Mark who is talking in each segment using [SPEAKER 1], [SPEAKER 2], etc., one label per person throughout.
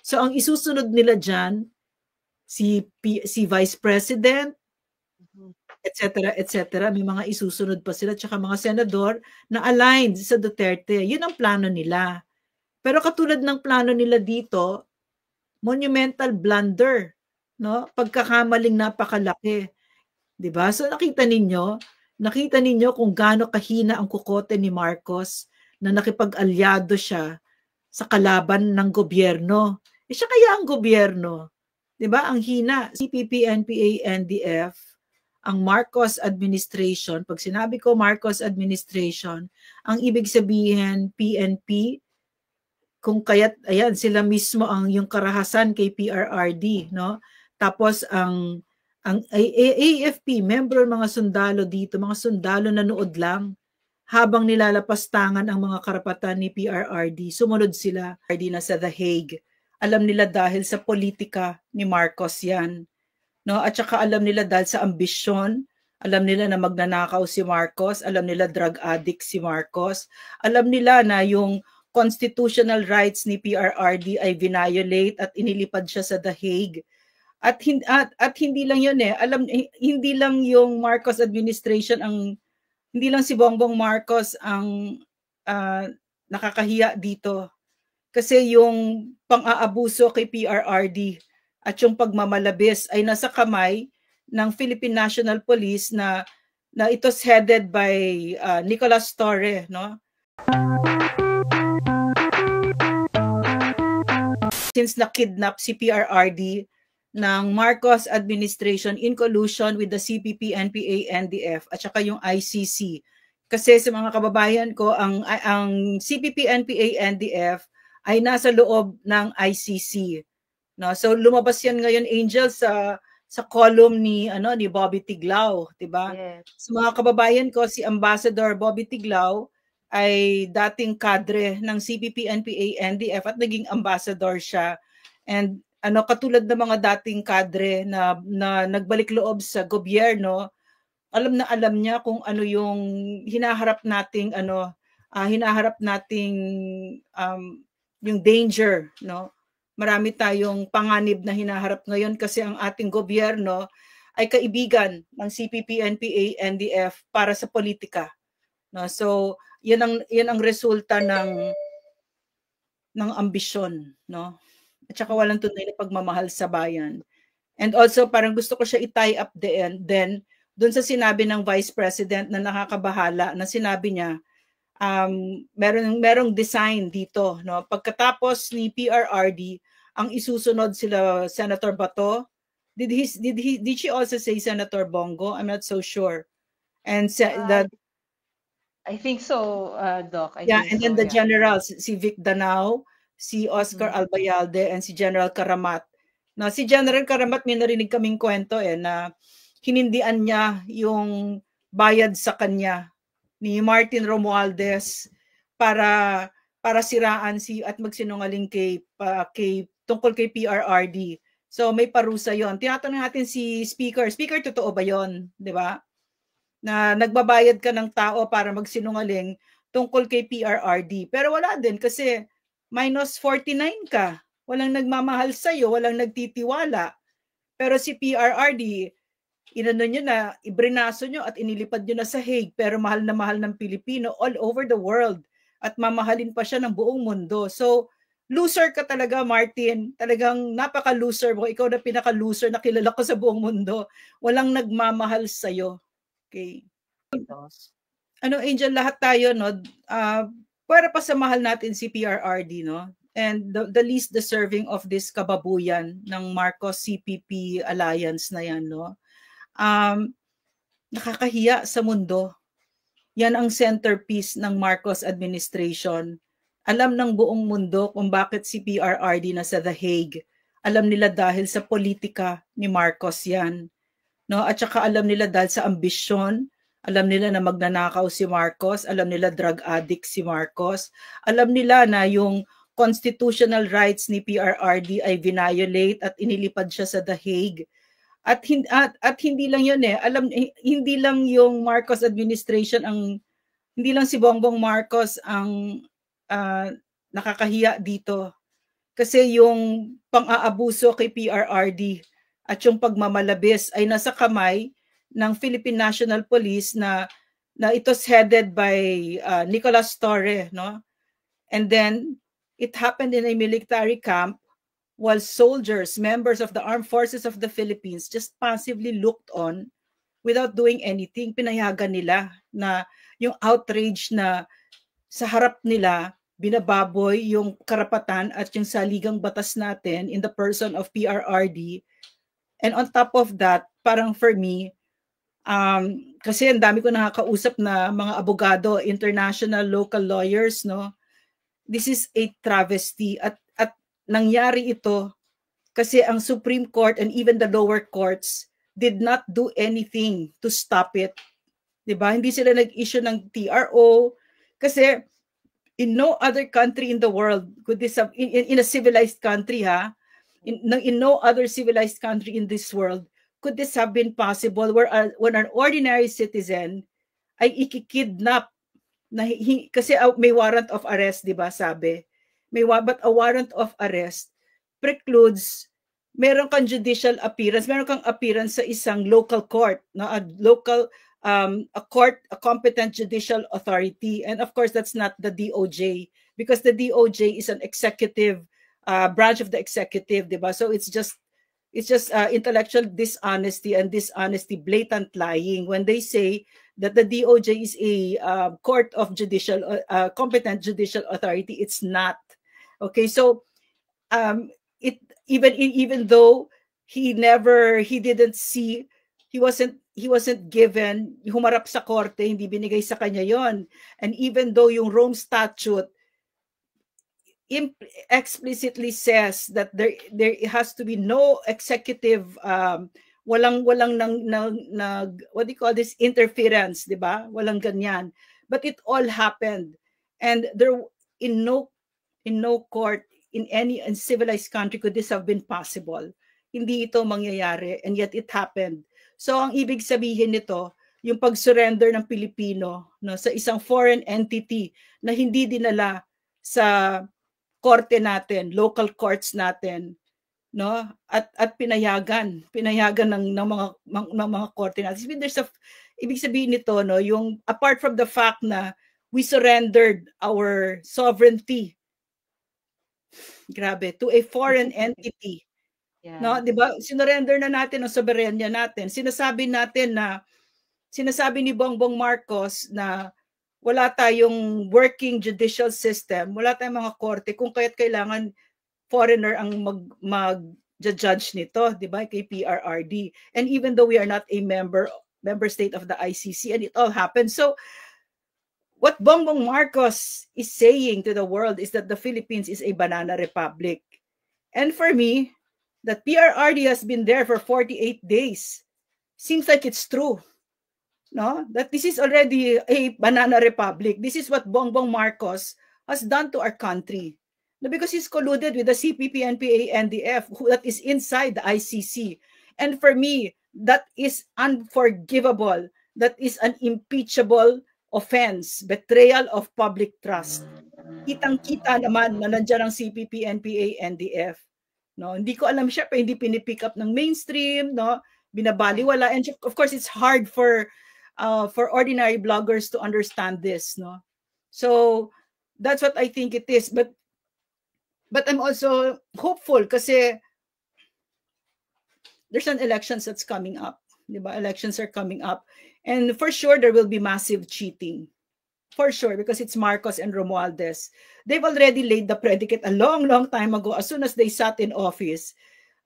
[SPEAKER 1] So ang isusunod nila diyan si Vice President, etc. May mga isusunod pa sila tsaka mga senador na aligned sa Duterte. Yun ang plano nila. Pero katulad ng plano nila dito, monumental blunder, no? Pagkakamaling napakalaki, 'di ba? So nakita ninyo kung gaano kahina ang kukote ni Marcos na nakipag-alyado siya sa kalaban ng gobyerno. Siya kaya ang gobyerno, 'di ba? Ang hina, CPP, NPA, NDF, ang Marcos administration. Pag sinabi ko Marcos administration, ang ibig sabihin PNP, kung kaya't ayan sila mismo ang yung karahasan kay PRRD, no? Tapos ang AFP, membro mga sundalo dito, mga sundalo na nood lang habang nilalapastangan ang mga karapatan ni PRRD, sumunod sila RD na sa The Hague. Alam nila dahil sa politika ni Marcos yan. No? At saka alam nila dahil sa ambisyon, alam nila na magnanakaw si Marcos, alam nila drug addict si Marcos, alam nila na yung constitutional rights ni PRRD ay violate at inilipad siya sa The Hague. At hindi lang yun hindi lang yung Marcos administration ang hindi lang si Bongbong Marcos ang nakakahiya dito. Kasi yung pang-aabuso kay PRRD at yung pagmamalabis ay nasa kamay ng Philippine National Police na ito's headed by Nicolas Torre, no? Since nakidnap si PRRD ng Marcos administration in collusion with the CPP, NPA, NDF at saka yung ICC. Kasi sa mga kababayan ko, ang CPP, NPA, NDF ay nasa loob ng ICC. No? So lumabas yan ngayon, Angel, sa column ni Bobby Tiglao, 'di ba?
[SPEAKER 2] Yes.
[SPEAKER 1] Sa mga kababayan ko, si Ambassador Bobby Tiglao ay dating kadre ng CPP, NPA, NDF at naging ambassador siya. And katulad ng mga dating kadre na nagbalik loob sa gobyerno, alam na alam niya kung ano yung hinaharap nating yung danger, no? Marami tayong panganib na hinaharap ngayon kasi ang ating gobyerno ay kaibigan ng CPP, NPA, NDF para sa politika. No? So, yan ang resulta ng ambisyon, no? At saka walang tunay na pagmamahal sa bayan. And also, parang gusto ko siya i-tie up then doon sa sinabi ng Vice President na nakakabahala, na sinabi niya, merong design dito, no? Pagkatapos ni PRRD, ang isusunod sila Senator Bato. Did she also say Senator Bongo? I'm not so sure. And
[SPEAKER 2] I think so, Doc.
[SPEAKER 1] And then the generals, si Vic Danao, si Oscar Albayalde, and si General Karamat. Na si General Karamat, may narinig kaming kwento na hinindian niya yung bayad sa kanya ni Martin Romualdez para siraan at magsinungaling tungkol kay PRRD. So may parusa 'yon. Tinatanong natin si Speaker, totoo ba 'yon, 'di ba? Na nagbabayad ka ng tao para magsinungaling tungkol kay PRRD. Pero wala din kasi minus 49 ka. Walang nagmamahal sa'yo, walang nagtitiwala. Pero si PRRD, inano nyo na, ibrinaso nyo at inilipad nyo na sa Hague, pero mahal na mahal ng Pilipino all over the world. At mamahalin pa siya ng buong mundo. So, loser ka talaga, Martin. Talagang napaka-loser mo. Ikaw na pinaka-loser na kilala ko sa buong mundo. Walang nagmamahal sa'yo. Okay. Angel, lahat tayo, no? Para pasamahal natin si PRRD, no? And the least deserving of this kababuyan ng Marcos CPP alliance na yan, no? Nakakahiya sa mundo. Yan ang centerpiece ng Marcos administration. Alam ng buong mundo kung bakit si PRRD nasa The Hague. Alam nila dahil sa politika ni Marcos yan. No? At saka alam nila dahil sa ambisyon, alam nila na magnanakaw si Marcos, alam nila drug addict si Marcos, alam nila na yung constitutional rights ni PRRD ay violate at inilipad siya sa The Hague. At hindi lang yun hindi lang yung Marcos administration hindi lang si Bongbong Marcos ang nakakahiya dito. Kasi yung pang-aabuso kay PRRD at yung pagmamalabis ay nasa kamay ng Philippine National Police na it was headed by Nicolas Torre, no? And then it happened in a military camp while soldiers, members of the armed forces of the Philippines, just passively looked on without doing anything. Pinayagan nila na yung outrage na sa harap nila binababoy yung karapatan at yung saligang batas natin in the person of PRRD. And on top of that, parang for me, kasi ang dami ko nakakausap na mga abogado, international, local lawyers, no? This is a travesty at nangyari ito kasi ang Supreme Court and even the lower courts did not do anything to stop it. 'Di ba? Hindi sila nag-issue ng TRO kasi in no other country in the world could this have, in a civilized country, in no other civilized country in this world could this have been possible where when an ordinary citizen ay ikikidnap na kasi may warrant of arrest, 'di ba? Sabi but a warrant of arrest precludes meron kang judicial appearance, meron kang appearance sa isang local court, no? A local a court, a competent judicial authority. And of course, that's not the DOJ because the DOJ is an executive branch of the executive, diba? So it's just intellectual dishonesty and dishonesty, blatant lying when they say that the DOJ is a court of judicial competent judicial authority. It's not. Okay, so even though he didn't see, he wasn't given, humarap sa korte, hindi binigay sa kanya yon. And even though yung Rome Statute explicitly says that there has to be no executive walang what do you call this, interference, di ba? Walang ganyan. But it all happened, and there in no court in any civilized country could this have been possible. Hindi ito mangyayari, and yet it happened. So ang ibig sabihin nito, yung pag-surrender ng Pilipino, no, sa isang foreign entity na hindi dinala sa korte natin, local courts natin, no, at pinayagan ng mga korte natin. Ibig sabihin nito, no, yung apart from the fact na we surrendered our sovereignty, grabe, to a foreign entity. Yeah. No, 'di ba? Sinurrender na natin ang soberanya natin. Sinasabi ni Bongbong Marcos na wala tayong working judicial system, wala tayong mga korte kung kaya't kailangan foreigner ang mag-judge nito, 'di ba? Kay PRRD. And even though we are not a member state of the ICC, and it all happened. So what Bongbong Marcos is saying to the world is that the Philippines is a banana republic. And for me, that PRRD has been there for 48 days seems like it's true. No? That this is already a banana republic. This is what Bongbong Marcos has done to our country. No, because he's colluded with the CPP, NPA, NDF that is inside the ICC. And for me, that is unforgivable. That is an impeachable offense, betrayal of public trust. Kitang-kita naman na nandiyan ang CPP, NPA, NDF. No, hindi ko alam siya, pero hindi pinipick up ng mainstream, no? Binabaliwala, and of course it's hard for ordinary bloggers to understand this, no? So that's what I think it is, but I'm also hopeful kasi there's an elections that's coming up, diba? Elections are coming up, and for sure there will be massive cheating. For sure, because it's Marcos and Romualdez. They've already laid the predicate a long time ago. As soon as they sat in office,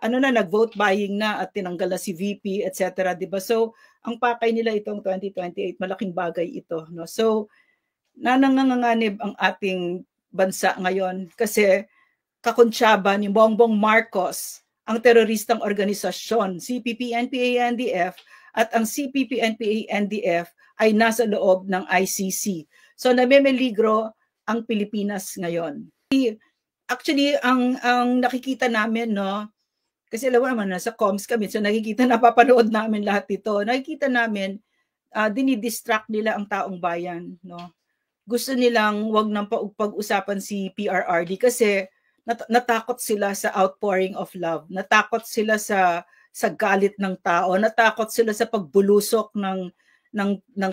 [SPEAKER 1] nag-vote buying na at tinanggal na si VP, etc. Diba? So, ang pakay nila itong 2028, malaking bagay ito. No? So, nanganganganib ang ating bansa ngayon kasi kakuntsaba ni Bongbong Marcos ang teroristang organisasyon, CPP, NPA, NDF, at ang CPP, NPA, NDF ay nasa loob ng ICC. So namemeligro ang Pilipinas ngayon. Actually, ang nakikita namin, no, kasi alam mo naman, nasa comms kami, so napapanood namin lahat ito. Nakikita namin, dinidistract nila ang taong bayan. No? Gusto nilang wag nang pag-usapan si PRRD kasi natakot sila sa outpouring of love, natakot sila sa galit ng tao, natakot sila sa pagbulusok ng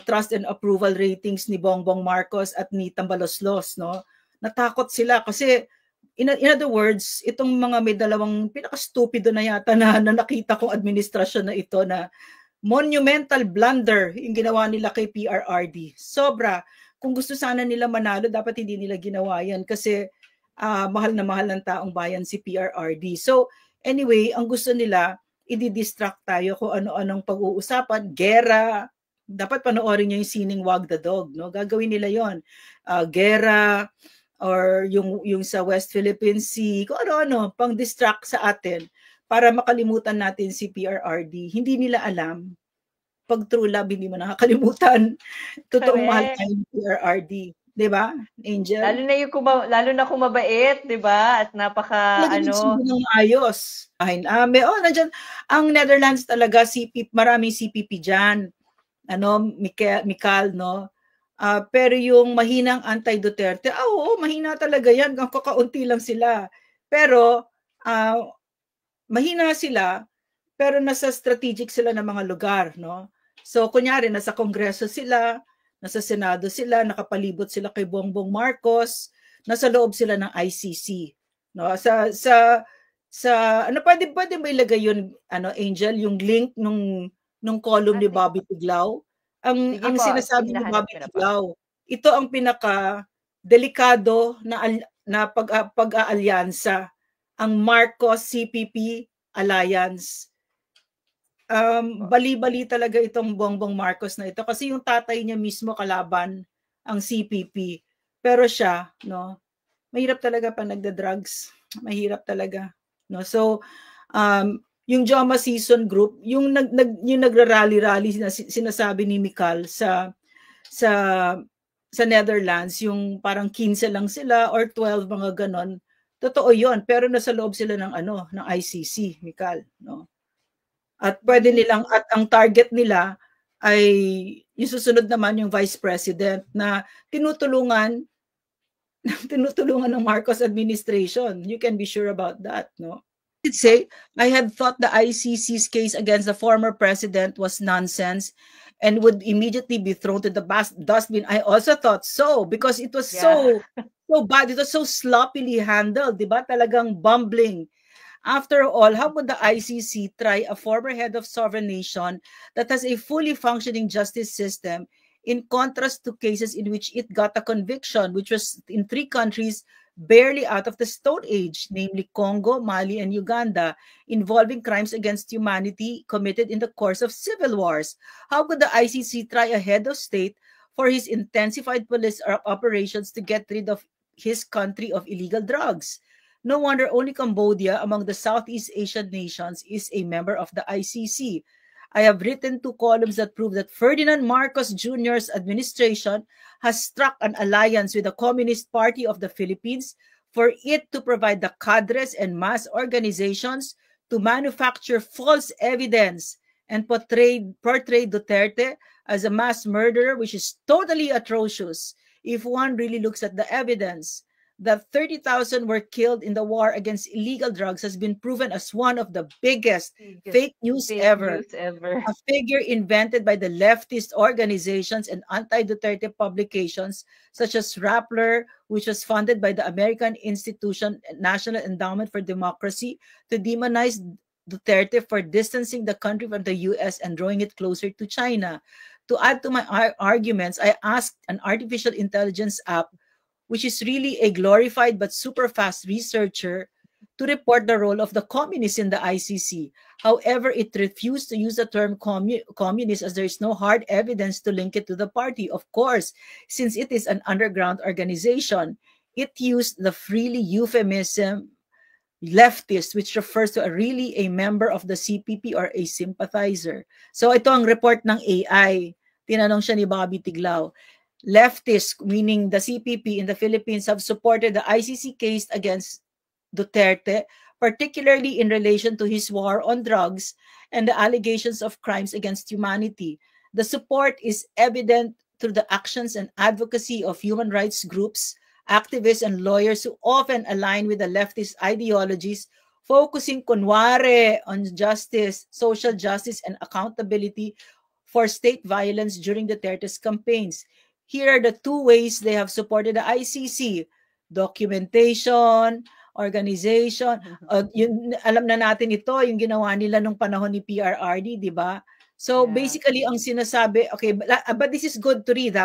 [SPEAKER 1] trust and approval ratings ni Bongbong Marcos at ni Tambaloslos, no? Natakot sila kasi in other words, itong mga may dalawang pinaka-stupido na yata na nakita kong administrasyon na ito na monumental blunder yung ginawa nila kay PRRD. Sobra. Kung gusto sana nila manalo, dapat hindi nila ginawa yan kasi mahal na mahal ng taong bayan si PRRD. So anyway, ang gusto nila, i-distract tayo kung ano-anong pag-uusapan, gera. Dapat panoorin niyo yung sining Wag the Dog, no? Gagawin nila yon. Gera, or yung sa West Philippine Sea, kung ano-ano, pang-distract sa atin para makalimutan natin si PRRD. Hindi nila alam. Pag true love, hindi mo nakakalimutan. Totoong mahal tayo ni PRRD. 'Di ba, Angel?
[SPEAKER 2] Lalo na kung mabait, 'di ba? At napaka
[SPEAKER 1] ng ayos. Nandiyan ang Netherlands talaga, maraming CPP diyan. Mikal, no? Pero yung mahinang anti-Duterte, oo, mahina talaga yan. Ang kakaunti lang sila. Pero mahina sila, pero nasa strategic sila ng mga lugar, no? So kunyari nasa Kongreso sila, nasa Senado sila, nakapalibot sila kay Bongbong Marcos, nasa loob sila ng ICC, no? Sa pwede mo ilagay yun, Angel, yung link nung column ni Bobby Tiglao. Ang sinasabi ni Bobby Tiglao, ito ang pinaka delikado na pag-aalyansa, ang Marcos CPP alliance. Bali-bali talaga itong Bongbong Marcos na ito kasi yung tatay niya mismo kalaban ang CPP. Pero siya, no, mahirap talaga pa nagda-drugs. Mahirap talaga, no. So yung Joma Season Group, yung nagrarally-rally na sinasabi ni Mikal sa Netherlands, yung parang 15 lang sila or 12, mga ganon. Totoo 'yon, pero nasa loob sila ng ng ICC, Mikal, no. At pwede nilang, at ang target nila ay yung susunod naman yung Vice President na tinutulungan ng Marcos administration. You can be sure about that, no. Say, I had thought the ICC's case against the former president was nonsense and would immediately be thrown to the dustbin. I also thought so because it was so bad. It was so sloppily handled, diba? Talagang bumbling. After all, how would the ICC try a former head of sovereign nation that has a fully functioning justice system, in contrast to cases in which it got a conviction, which was in 3 countries barely out of the Stone Age, namely Congo, Mali, and Uganda, involving crimes against humanity committed in the course of civil wars? How could the ICC try a head of state for his intensified police operations to get rid of his country of illegal drugs? No wonder only Cambodia among the Southeast Asian nations is a member of the ICC. I have written 2 columns that prove that Ferdinand Marcos Jr.'s administration has struck an alliance with the Communist Party of the Philippines for it to provide the cadres and mass organizations to manufacture false evidence and portray Duterte as a mass murderer, which is totally atrocious if one really looks at the evidence. That 30,000 were killed in the war against illegal drugs has been proven as one of the biggest fake news ever. A figure invented by the leftist organizations and anti-Duterte publications such as Rappler, which was funded by the American institution National Endowment for Democracy to demonize Duterte for distancing the country from the US and drawing it closer to China. To add to my arguments, I asked an artificial intelligence app, which is really a glorified but super fast researcher, to report the role of the communists in the ICC. However, it refused to use the term communist as there is no hard evidence to link it to the party. Of course, since it is an underground organization, it used the freely euphemism leftist, which refers to really a member of the CPP or a sympathizer. So ito ang report ng AI. Tinanong siya ni Bobby Tiglao. Leftists, meaning the CPP in the Philippines, have supported the ICC case against Duterte, particularly in relation to his war on drugs and the allegations of crimes against humanity. The support is evident through the actions and advocacy of human rights groups activists and lawyers who often align with the leftist ideologies, focusing kunwari on justice, social justice, and accountability for state violence during Duterte's campaigns. Here are the two ways they have supported the ICC: documentation, organization. Alam na natin ito, yung ginawa nila nung panahon ni PRRD, di ba? So basically, ang sinasabi, okay, but this is good to read.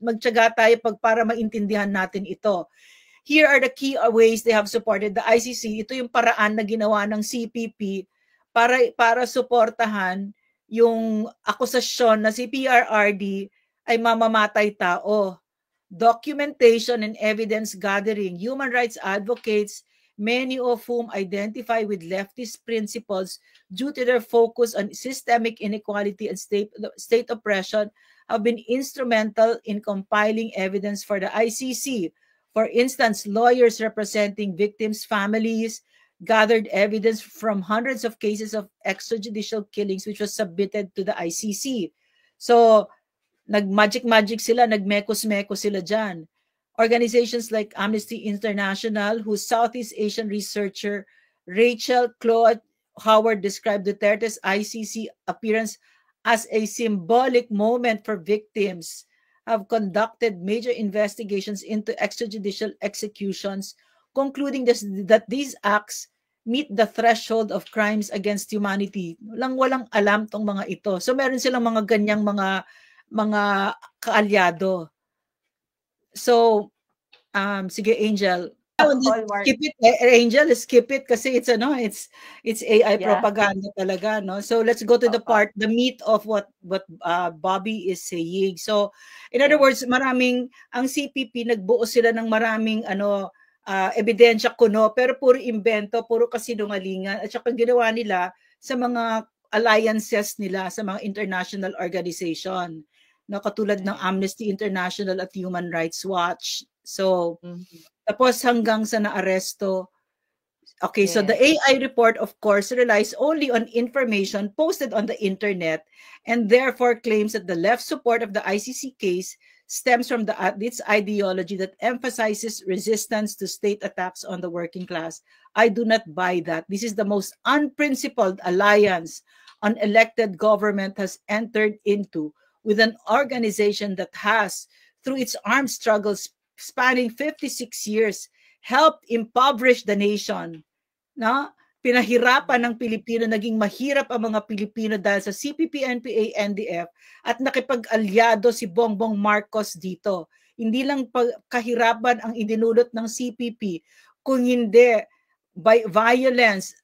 [SPEAKER 1] Magtiyaga tayo para maintindihan natin ito. Here are the key ways they have supported the ICC. Ito yung paraan na ginawa ng CPP para suportahan yung akusasyon na si PRRD ay mamamatay tao. Documentation and evidence gathering. Human rights advocates, many of whom identify with leftist principles due to their focus on systemic inequality and state oppression, have been instrumental in compiling evidence for the ICC. For instance, lawyers representing victims' families gathered evidence from hundreds of cases of extrajudicial killings which was submitted to the ICC. So, nag-magic sila, nag-mekos-mekos sila dyan. Organizations like Amnesty International, whose Southeast Asian researcher Rachel Claude Howard described Duterte's ICC appearance as a symbolic moment for victims, have conducted major investigations into extrajudicial executions, concluding that these acts meet the threshold of crimes against humanity. Walang alam tong mga ito. So meron silang mga ganyang mga kaalyado. So, sige, Angel. Skip it, Angel, skip it kasi it's AI propaganda talaga, no? So let's go to the meat of what Bobby is saying. So in other words, ang CPP nagbuo sila ng maraming ebidensya kuno, pero puro imbento, puro kasinungalingan, at saka ginawa nila sa mga alliances nila sa mga international organization, no, katulad ng Amnesty International at Human Rights Watch. So tapos hanggang sa naaresto. Okay, so the AI report, of course, relies only on information posted on the internet and therefore claims that the left support of the ICC case stems from its ideology that emphasizes resistance to state attacks on the working class. I do not buy that. This is the most unprincipled alliance an elected government has entered into with an organization that has, through its armed struggles spanning 56 years, helped impoverish the nation. No? Pinahirapan ng Pilipino, naging mahirap ang mga Pilipino dahil sa CPP, NPA, NDF, at nakipag-alyado si Bongbong Marcos dito. Hindi lang kahirapan ang idinulot ng CPP, kung hindi by violence,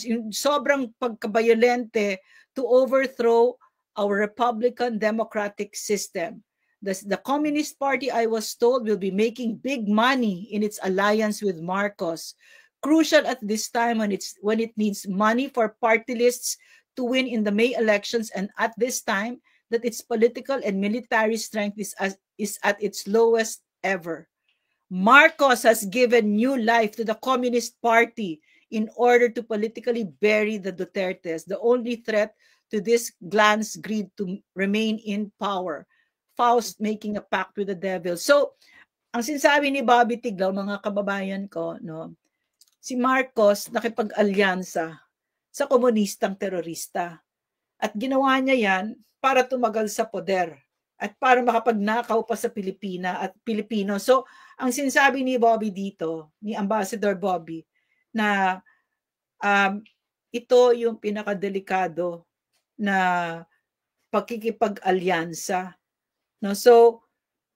[SPEAKER 1] yung sobrang pagkabayolente to overthrow our Republican democratic system. The Communist Party, I was told, will be making big money in its alliance with Marcos. Crucial at this time when it needs money for party lists to win in the May elections, and at this time that its political and military strength is at its lowest ever. Marcos has given new life to the Communist Party in order to politically bury the Dutertes, the only threat to this clan's greed to remain in power. Faust making a pact with the devil. So, ang sinasabi ni Bobby Tiglaw, mga kababayan ko, no, si Marcos nakipag-alyansa sa komunistang terorista. At ginawa niya yan para tumagal sa poder at para makapagnakaw pa sa Pilipino. So, ang sinasabi ni Bobby dito, ni Ambassador Bobby, na ito yung pinakadelikado na pagkikipag-alyansa. No? So,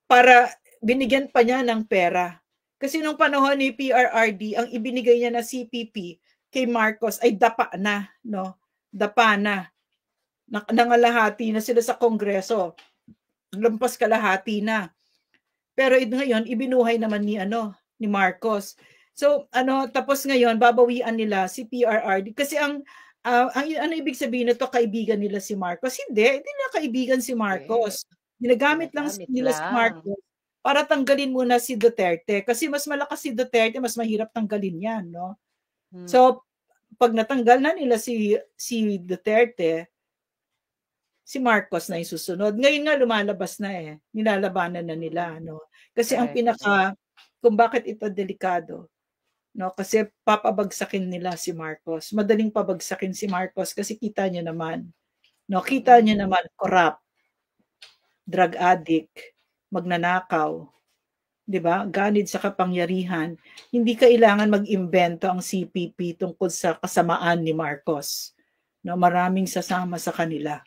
[SPEAKER 1] para binigyan pa niya ng pera. Kasi nung panahon ni PRRD, ang ibinigay niya na CPP kay Marcos ay dapa na, no? Dapa na. Nangalahati na sila sa Kongreso. Lampas kalahati na. Pero ngayon ibinuhay naman ni Marcos. So tapos ngayon babawian nila si PRRD kasi ang ibig sabihin nito, kaibigan nila si Marcos? Hindi nila kaibigan si Marcos. Ginagamit lang nila si Marcos para tanggalin muna si Duterte kasi mas malakas si Duterte, mas mahirap tanggalin yan, no? So pag natanggal na nila si Duterte, si Marcos na yung susunod. Ngayon nga lumalabas na eh. Nilalabanan na nila, no? Kasi ang
[SPEAKER 2] Correct.
[SPEAKER 1] kung bakit ito delikado, no? Kasi papabagsakin nila si Marcos. Madaling pabagsakin si Marcos kasi kita niyo naman, no? Kita niyo
[SPEAKER 2] Mm.
[SPEAKER 1] naman, corrupt, drug addict, magnanakaw, 'di ba? Ganid sa kapangyarihan. Hindi kailangan mag-imbento ang CPP tungkol sa kasamaan ni Marcos. No, maraming sasama sa kanila.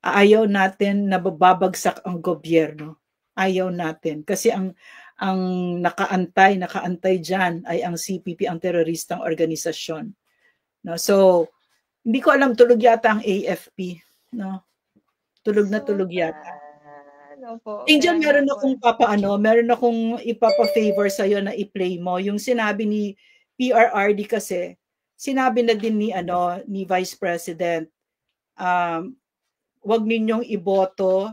[SPEAKER 1] Ayaw natin na babagsak ang gobyerno. Ayaw natin kasi ang nakaantay diyan ay ang CPP, ang teroristang organisasyon. No, so hindi ko alam, tulog yata ang AFP, no? Tulog na
[SPEAKER 2] So
[SPEAKER 1] tulog yata.
[SPEAKER 2] sad. Opo,
[SPEAKER 1] Angel,
[SPEAKER 2] kaya nga po.
[SPEAKER 1] meron akong ipapa-favor sa iyo na i-play mo. Yung sinabi ni PRRD kasi, sinabi na din ni Vice President, um, wag ninyong iboto.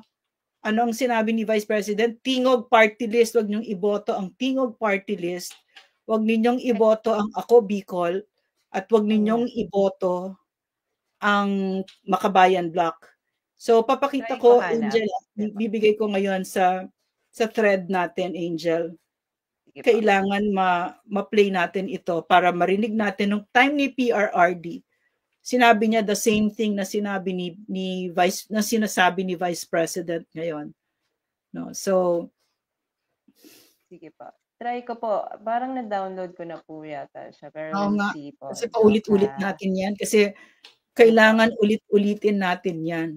[SPEAKER 1] Ano ang sinabi ni Vice President? Tingog party list, wag ninyong iboto ang Tingog party list. Wag ninyong iboto ang Ako Bicol at wag ninyong iboto ang Makabayan Block. So papakita
[SPEAKER 2] Try ko
[SPEAKER 1] ko,
[SPEAKER 2] hanap.
[SPEAKER 1] Angel,
[SPEAKER 2] Diba?
[SPEAKER 1] bibigay ko ngayon sa thread natin, Angel.
[SPEAKER 2] Sige po.
[SPEAKER 1] Kailangan ma-play natin ito para marinig natin nung time ni PRRD. Sinabi niya the same thing na sinasabi ni Vice President ngayon. No. So
[SPEAKER 2] Sige po. Try ko po. Parang na-download ko na po yata siya. Pero
[SPEAKER 1] oo
[SPEAKER 2] let's
[SPEAKER 1] nga,
[SPEAKER 2] see po.
[SPEAKER 1] kasi paulit-ulit natin 'yan kasi kailangan ulit-ulitin natin 'yan.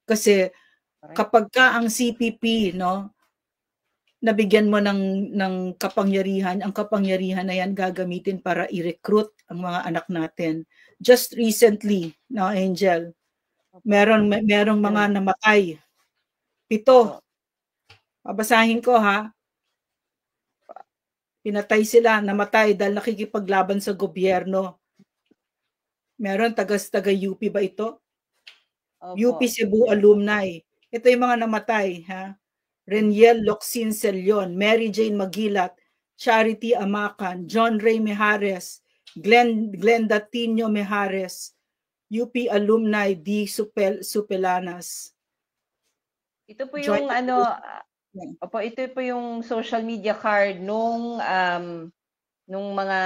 [SPEAKER 1] Kasi
[SPEAKER 2] Correct.
[SPEAKER 1] kapagka ang CPP, no, nabigyan mo ng kapangyarihan, ang kapangyarihan na 'yan gagamitin para i-recruit ang mga anak natin. Just recently, no, Angel, merong mga namatay. 7. Babasahin ko ha. Pinatay sila, namatay dahil nakikipaglaban sa gobyerno. Meron taga UP ba ito? UP
[SPEAKER 2] Opo.
[SPEAKER 1] Cebu alumni. Ito yung mga namatay, ha? Reniel Locsin Celion, Mary Jane Maguilat, Charity Amacan, John Ray Mejares, Glenda Tino Mejares, UP alumni D. Supelanas.
[SPEAKER 2] Ito po
[SPEAKER 1] Joint
[SPEAKER 2] yung opo, ito po yung social media card nung mga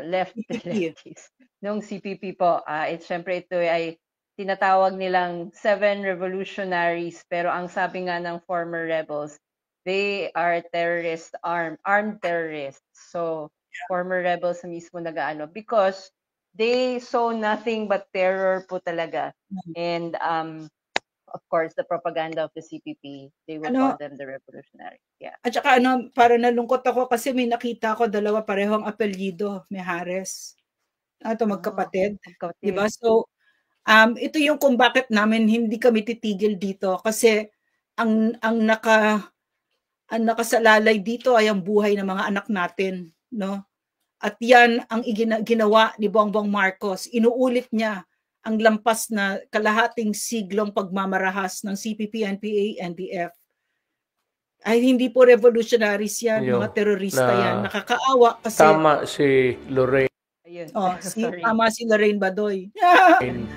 [SPEAKER 1] CPP.
[SPEAKER 2] leftists, nung CPP po. Syempre ito ay tinatawag nilang 7 revolutionaries, pero ang sabi nga ng former rebels, they are armed terrorists. So, former rebels na mismo nag-aano because they saw nothing but terror po talaga. And of course, the propaganda of the CPP, they will call them the revolutionaries. Yeah.
[SPEAKER 1] At saka para nalungkot ako kasi may nakita ko dalawa parehong apelyido, Mejares. Ito magkapatid, 'di ba?
[SPEAKER 2] Magkapatid.
[SPEAKER 1] So, ito yung kung bakit namin hindi kami titigil dito kasi ang nakasalalay dito ay ang buhay ng mga anak natin, no? At yan ang ginawa ni Bongbong Marcos. Inuulit niya ang lampas na kalahating siglong pagmamarahas ng CPP, NPA, NDF. Ay hindi po revolutionaries yan, mga terorista yan. Nakakaawa kasi
[SPEAKER 3] tama si Lorraine
[SPEAKER 2] Ayun.
[SPEAKER 1] Sorry. Tama si Lorraine Badoy.
[SPEAKER 3] Badoy.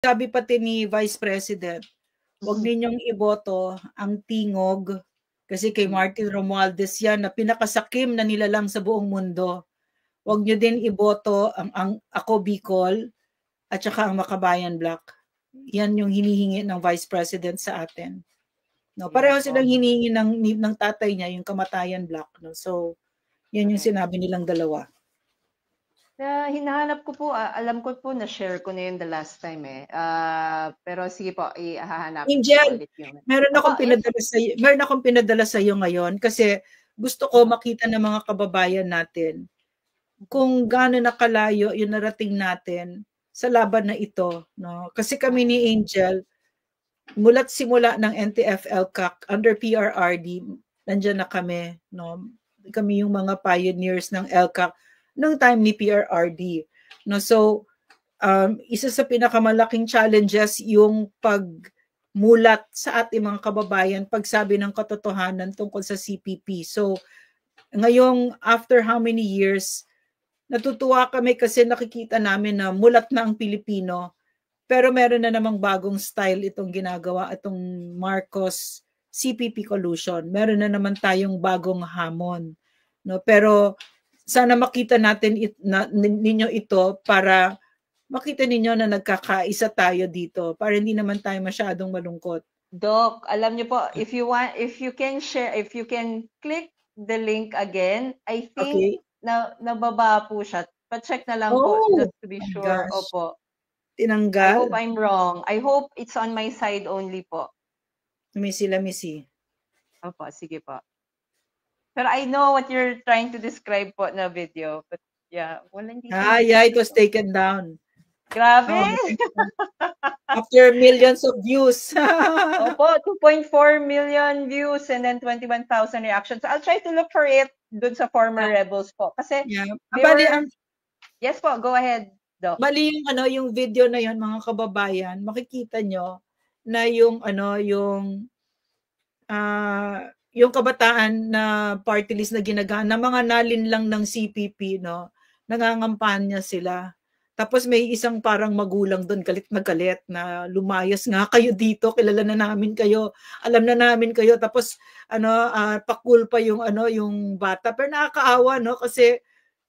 [SPEAKER 1] sabi pati ni Vice President, huwag ninyong iboto ang tingog kasi kay Martin Romualdez yan na pinakasakim na nilalang sa buong mundo. Huwag nyo din iboto ang Ako Bicol at saka ang Makabayan Black. Yan yung hinihingi ng Vice President sa atin. No, pareho silang hinihingi ng tatay niya yung Kamatayan Black. No? So, yan yung sinabi nilang dalawa.
[SPEAKER 2] Hinahanap ko po, alam ko po na share ko na yun the last time pero sige po, ihahanap
[SPEAKER 1] Angel,
[SPEAKER 2] ulit yun.
[SPEAKER 1] meron akong pinadala sa iyo ngayon kasi gusto ko makita ng mga kababayan natin kung gaano nakalayo yung narating natin sa laban na ito, no? Kasi kami ni Angel mula't simula ng NTF-ELCAC under PRRD, nandiyan na kami, no? Kami yung mga pioneers ng ELCAC nung time ni PRRD. No, so isa sa pinakamalaking challenges yung pagmulat sa ating mga kababayan, pagsabi ng katotohanan tungkol sa CPP. So ngayong after how many years, natutuwa kami kasi nakikita namin na mulat na ang Pilipino, pero meron na namang bagong style itong ginagawa, itong Marcos CPP collusion. Meron na naman tayong bagong hamon. No, pero sana makita natin ninyo ito para makita ninyo na nagkakaisa tayo dito para hindi naman tayo masyadong malungkot.
[SPEAKER 2] Doc, alam niyo po, if you can share, if you can click the link again, I think nababa po siya. Pa-check na lang po just to be sure.
[SPEAKER 1] Gosh.
[SPEAKER 2] Opo.
[SPEAKER 1] Tinanggal?
[SPEAKER 2] I hope I'm wrong. I hope it's on my side only po.
[SPEAKER 1] Let me see.
[SPEAKER 2] Opo, sige po. Pero I know what you're trying to describe po na video. But yeah,
[SPEAKER 1] it was taken down.
[SPEAKER 2] Grabe!
[SPEAKER 1] After millions of views.
[SPEAKER 2] Opo, 2.4 million views and then 21,000 reactions. I'll try to look for it dun sa former rebels po. Kasi yes po, go ahead, Doc.
[SPEAKER 1] Bali yung video na yon, mga kababayan, makikita nyo na yung kabataan na party list na ginagana, mga nalin lang ng CPP, no, nangangampanya sila. Tapos may isang parang magulang doon, galit na galit na lumayas nga kayo dito, kilala na namin kayo, alam na namin kayo. Tapos pakul pa yung bata. Pero nakakaawa, no, kasi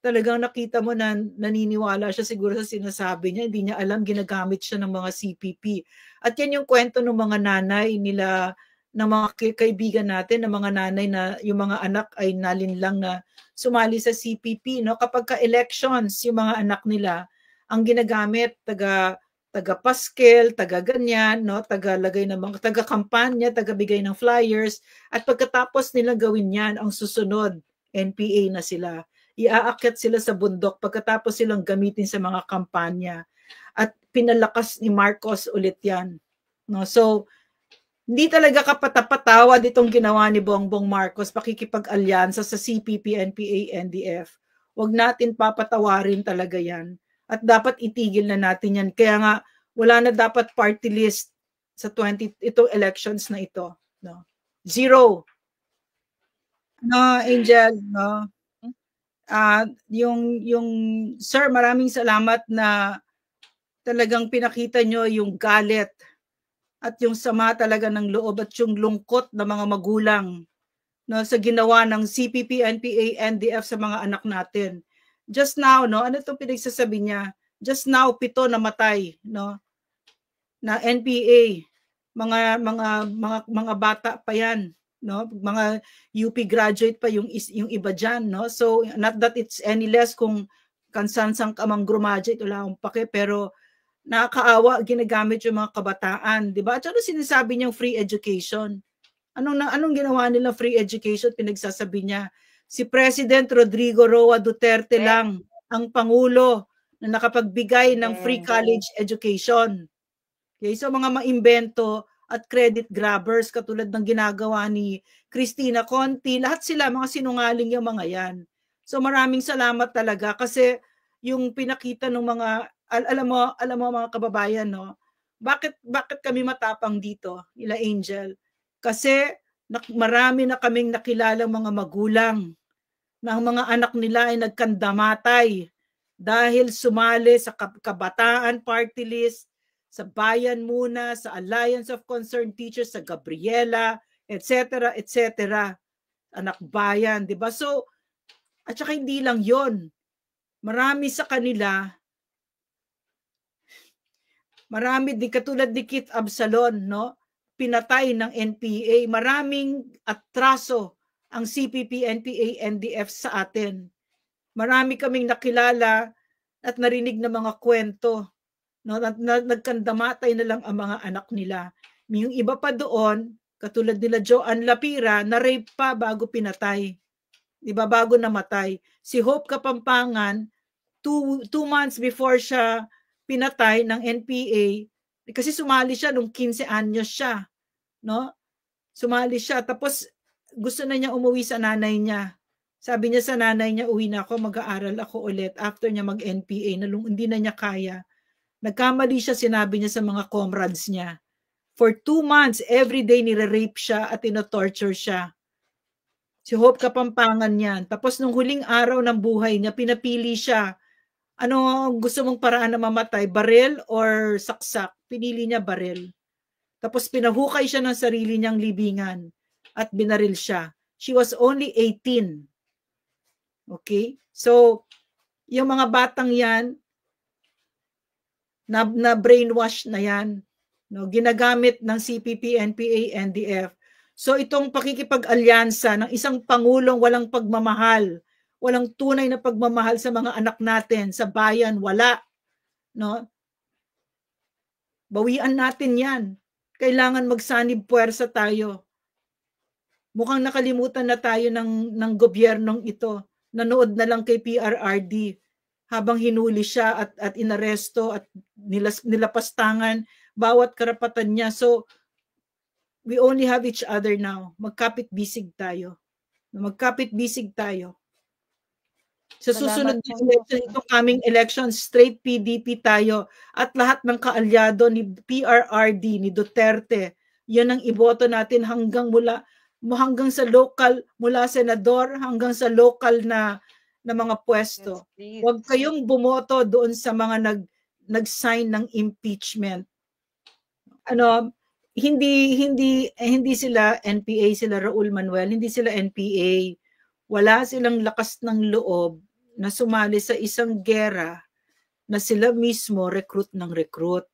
[SPEAKER 1] talagang nakita mo na naniniwala siya siguro sa sinasabi niya, hindi niya alam ginagamit siya ng mga CPP. At yan yung kwento ng mga nanay nila, ng mga kaibigan natin, ng mga nanay na yung mga anak ay nalinlang na sumali sa CPP, no? Kapag ka-elections, yung mga anak nila, ang ginagamit, taga-paskel, taga-ganyan, no? Taga-lagay ng mga, taga-kampanya, taga-bigay ng flyers, at pagkatapos nila gawin yan, ang susunod, NPA na sila. Iaakyat sila sa bundok pagkatapos silang gamitin sa mga kampanya. At pinalakas ni Marcos ulit yan. No? So, hindi talaga kapatapatawad itong ginawa ni Bongbong Marcos, pakikipag-alyansa sa CPP, NPA, NDF. Huwag natin papatawarin talaga yan. At dapat itigil na natin yan. Kaya nga, wala na dapat party list sa itong elections na ito. No? Zero. No, Angel, no? Yung sir, maraming salamat na talagang pinakita nyo yung galit at yung sama talaga ng loob at yung lungkot ng mga magulang, no, sa ginawa ng CPP, NPA, NDF sa mga anak natin. Just now, no, ano itong pinagsasabi niya? Just now, 7 namatay, no, na NPA, mga bata pa yan, no, mga UP graduate pa yung iba dyan, no. So not that it's any less kung kansansang kamang graduate, wala akong pake, pero nakakaawa, ginagamit yung mga kabataan, di ba? At ano sinasabi niyang free education? Anong ginawa nila free education? Pinagsasabi niya, si President Rodrigo Roa Duterte lang ang Pangulo na nakapagbigay ng free college education. Okay, so mga maimbento at credit grabbers katulad ng ginagawa ni Cristina Conti, lahat sila mga sinungaling yung mga yan. So maraming salamat talaga kasi yung pinakita ng mga alam mo mga kababayan, no, bakit kami matapang dito, ila Angel? Kasi marami na kaming nakilalang mga magulang na ang mga anak nila ay nagkandamatay dahil sumali sa kabataan party list, sa Bayan Muna, sa Alliance of Concerned Teachers, sa Gabriela, etc., etc. Anak bayan, di ba? So, at saka hindi lang yon. Marami sa kanila, marami din katulad ni Kit Absalon, no? Pinatay ng NPA. Maraming atraso ang CPP, NPA, NDF sa atin. Marami kaming nakilala at narinig na mga kwento, no? Nagkandamatay na lang ang mga anak nila. Yung iba pa doon, katulad nila Joanne Lapira, na-rape pa bago pinatay. Diba? Bago namatay. Si Hope Kapampangan, two months before siya pinatay ng NPA, kasi sumali siya nung 15 anyos siya. No? Sumali siya. Tapos gusto na niya umuwi sa nanay niya. Sabi niya sa nanay niya, uwi na ako, mag-aaral ako ulit. After niya mag-NPA, hindi na niya kaya. Nagkamali siya, sinabi niya sa mga comrades niya. For 2 months, every day nire-rape siya at ino-torture siya. Si Hope Kapampangan yan. Tapos nung huling araw ng buhay niya, pinapili siya. Ano gusto mong paraan na mamatay? Baril or saksak? Pinili niya baril. Tapos pinahukay siya ng sarili niyang libingan at binaril siya. She was only 18. Okay? So, yung mga batang yan, na brainwash na yan. No? Ginagamit ng CPP, NPA, NDF. So, itong pakikipag-alyansa ng isang pangulong walang pagmamahal, walang tunay na pagmamahal sa mga anak natin, sa bayan, wala. No? Bawian natin yan. Kailangan magsanib puwersa tayo. Mukhang nakalimutan na tayo ng gobyernong ito. Nanood na lang kay PRRD habang hinuli siya at inaresto at nilapastangan bawat karapatan niya. So, we only have each other now. Magkapit-bisig tayo. Magkapit-bisig tayo. Sa susunod na election, itong coming election, straight PDP tayo at lahat ng kaalyado ni PRRD, ni Duterte, yan ang iboto natin hanggang sa local, mula senador hanggang sa local na mga pwesto. Yes, huwag kayong bumoto doon sa mga nag-sign ng impeachment. Hindi sila NPA, sila Raul Manuel, hindi sila NPA. Wala silang lakas ng loob na sumali sa isang gera na sila mismo recruit ng recruit.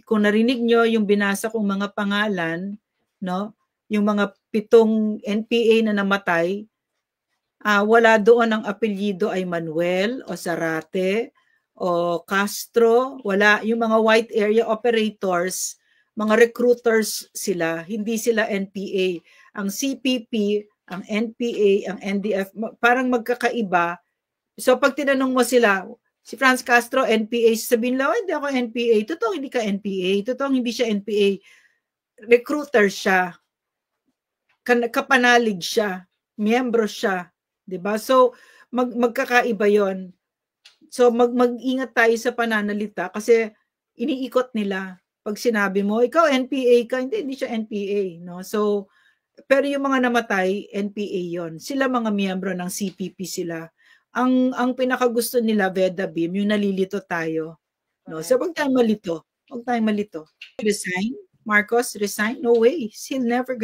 [SPEAKER 1] Kung narinig nyo yung binasa kong mga pangalan, no, yung mga 7 NPA na namatay, wala doon ang apelyido ay Manuel o Zarate o Castro, wala. Yung mga white area operators, mga recruiters sila, hindi sila NPA. Ang CPP, ang NPA, ang NDF, parang magkakaiba. So pag tinanong mo sila, si Franz Castro, NPA, sabihin lang, hindi ako NPA. Totoo hindi ka NPA. Totoo hindi siya NPA. Recruiter siya. Kapanalig siya. Miyembro siya. Diba? So magkakaiba yon. So mag-ingat tayo sa pananalita kasi iniikot nila. Pag sinabi mo, ikaw NPA ka, hindi siya NPA. No? So, pero yung mga namatay, NPA yon. Sila mga miyembro ng CPP sila. Ang pinakagusto nila, Veda Bim, yung nalilito tayo. No? So, huwag tayong malito. Huwag tayong malito. Resign? Marcos, resign? No way. He's never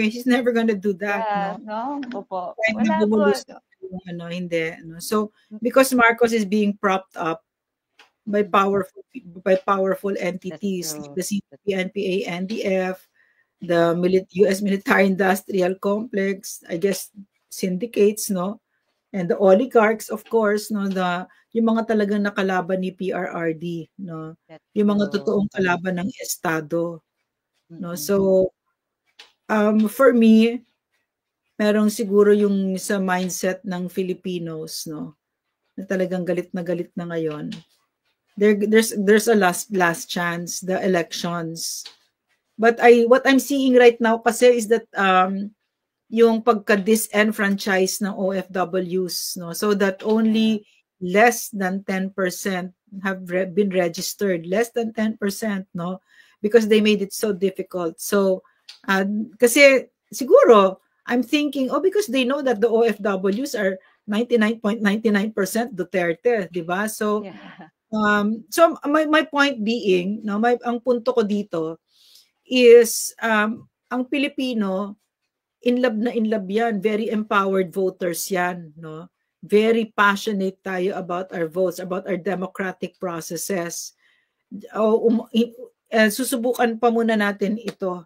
[SPEAKER 1] gonna do that.
[SPEAKER 2] Yeah, no?
[SPEAKER 1] Opo. Wala po. Hindi. No? So, because Marcos is being propped up by powerful entities, the CPP, NPA, NDF, the US military-industrial complex, I guess syndicates, no, and the oligarchs, of course, no, yung mga talagang nakalaban ni PRRD, no, yung mga totoong kalaban ng estado, no. So for me, merong siguro yung sa mindset ng Filipinos, no, na talagang galit na ngayon. There's a last chance, the elections. But what I'm seeing right now kasi is that yung pagka-disenfranchise ng OFWs, no, so that only less than 10% have been registered, less than 10%, no, because they made it so difficult. So kasi siguro I'm thinking, because they know that the OFWs are 99.99% Duterte, di ba? So So my point being, no, ang punto ko dito is ang Pilipino, in love yan, very empowered voters yan, no? Very passionate tayo about our votes, about our democratic processes. Susubukan pa muna natin ito.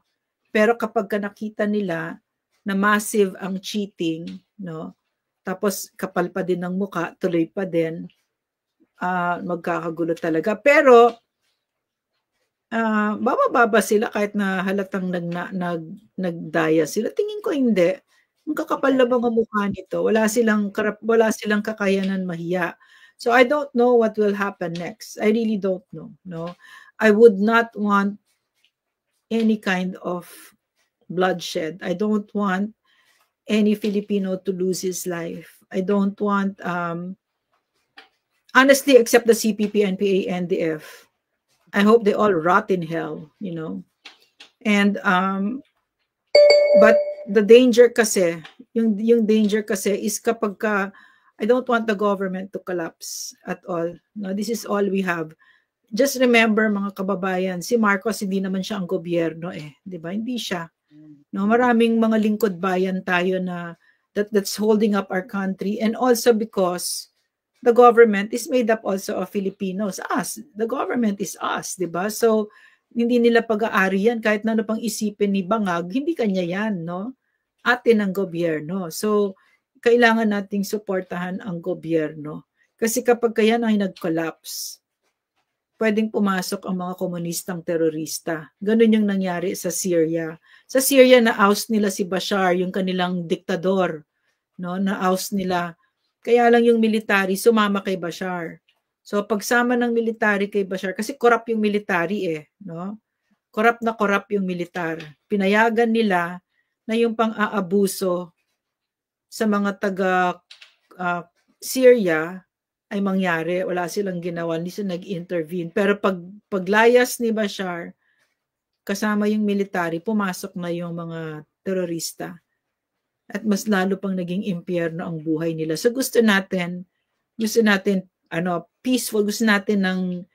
[SPEAKER 1] Pero kapag nakita nila na massive ang cheating, no? Tapos kapal pa din ng muka, tuloy pa din, magkakagulo talaga. Pero bababa sila kahit na halatang nagdaya sila. Tingin ko hindi. Ang kakapal na mga mukha nito. Wala silang kakayanan mahiya. So I don't know what will happen next. I really don't know. No, I would not want any kind of bloodshed. I don't want any Filipino to lose his life. I don't want, honestly, except the CPP, NPA, NDF. I hope they all rot in hell, you know. And but the danger kasi, yung danger kasi is kapag I don't want the government to collapse at all. No, this is all we have. Just remember, mga kababayan, si Marcos hindi naman siya ang gobyerno eh, 'di ba? Hindi siya. No, maraming mga lingkod bayan tayo na that's holding up our country, and also because the government is made up also of Filipinos, us. The government is us, 'di ba? So hindi nila pag-aari yan kahit na ano pang isipin ni Bangag, hindi kanya yan, no? Atin ang gobyerno. So kailangan nating suportahan ang gobyerno. Kasi kapag kaya ay nag-collapse, pwedeng pumasok ang mga komunistang terorista. Ganun yung nangyari sa Syria. Sa Syria, na-oust nila si Bashar, yung kanilang diktador. No? Na-oust nila. Kaya lang yung military sumama kay Bashar. So pagsama ng military kay Bashar, kasi corrupt yung military eh. No? Corrupt yung militar. Pinayagan nila na yung pang-aabuso sa mga taga Syria ay mangyari. Wala silang ginawa, hindi sila nag-intervene. Pero paglayas ni Bashar, kasama yung military, pumasok na yung mga terorista. At mas lalo pang naging impyerno ang buhay nila. So gusto natin peaceful, gusto natin ng